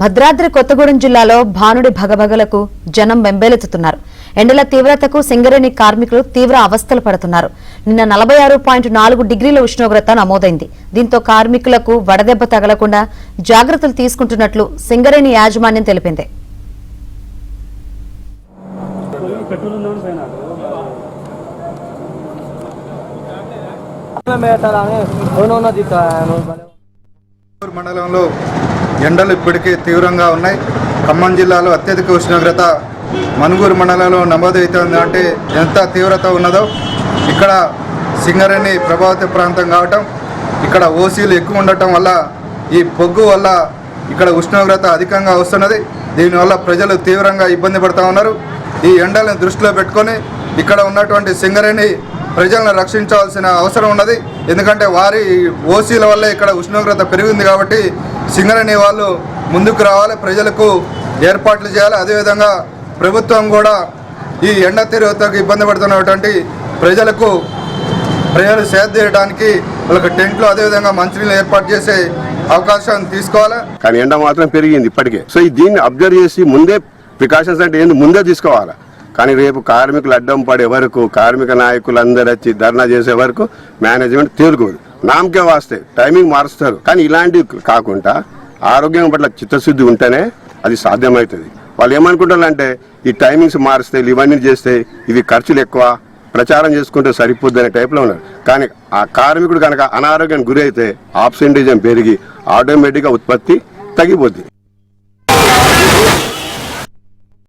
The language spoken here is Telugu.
భద్రాద్రి కొత్తగూడెం జిల్లాలో భానుడి భగభగలకు జనం వెంబేలెత్తుతున్నారు. ఎండల తీవ్రతకు సింగరేణి కార్మికులు తీవ్ర అవస్థలు పడుతున్నారు. నిన్న 46.4 డిగ్రీల ఉష్ణోగ్రత నమోదైంది. దీంతో కార్మికులకు వడదెబ్బ తగలకుండా జాగ్రత్తలు తీసుకుంటున్నట్లు సింగరేణి యాజమాన్యం తెలిపింది. మండలంలో ఎండలు ఇప్పటికే తీవ్రంగా ఉన్నాయి. ఖమ్మం జిల్లాలో అత్యధిక ఉష్ణోగ్రత మనుగూరు మండలంలో నమోదవుతుంది. అంటే ఎంత తీవ్రత ఉన్నదో ఇక్కడ సింగరేణి ప్రభావిత ప్రాంతం కావటం, ఇక్కడ ఓసీలు ఎక్కువ ఉండటం వల్ల ఈ పొగ్గు వల్ల ఇక్కడ ఉష్ణోగ్రత అధికంగా వస్తున్నది. దీనివల్ల ప్రజలు తీవ్రంగా ఇబ్బంది పడుతూ ఉన్నారు. ఈ ఎండలను దృష్టిలో పెట్టుకొని ఇక్కడ ఉన్నటువంటి సింగరేణి ప్రజలను రక్షించాల్సిన అవసరం ఉన్నది. ఎందుకంటే వారి ఓసీల వల్ల ఇక్కడ ఉష్ణోగ్రత పెరిగింది కాబట్టి సింగరేణి వాళ్ళు ముందుకు రావాలి, ప్రజలకు ఏర్పాట్లు చేయాలి. అదేవిధంగా ప్రభుత్వం కూడా ఈ ఎండ తీవ్రతకు ఇబ్బంది పడుతున్నటువంటి ప్రజలు సేద తీయడానికి వాళ్ళకి టెంట్లు అదేవిధంగా మంచినీళ్ళు ఏర్పాటు చేసే అవకాశం తీసుకోవాలి. కానీ ఎండ మాత్రం పెరిగింది ఇప్పటికే. సో దీన్ని అబ్జర్వ్ చేసి ముందే ప్రికాషన్స్ అంటే ఏంది ముందే తీసుకోవాలి. కానీ రేపు కార్మికులు అడ్డం పడే వరకు, కార్మిక నాయకులు అందరు వచ్చి ధర్నా చేసే వరకు మేనేజ్మెంట్ తేలుకోదు. నామకే వాస్తే టైమింగ్ మారుస్తారు. కానీ ఇలాంటివి కాకుండా ఆరోగ్యం పట్ల చిత్తశుద్ధి ఉంటేనే అది సాధ్యమవుతుంది. వాళ్ళు ఏమనుకుంటారంటే ఈ టైమింగ్స్ మారిస్తే ఇవన్నీ చేస్తే ఇవి ఖర్చులు ఎక్కువ, ప్రచారం చేసుకుంటే సరిపోద్ది అనే టైప్లో ఉన్నారు. కానీ ఆ కార్మికుడు కనుక అనారోగ్యానికి గురి అయితే ఆబ్సెంటేజం పెరిగి ఆటోమేటిక్గా ఉత్పత్తి తగ్గిపోద్ది.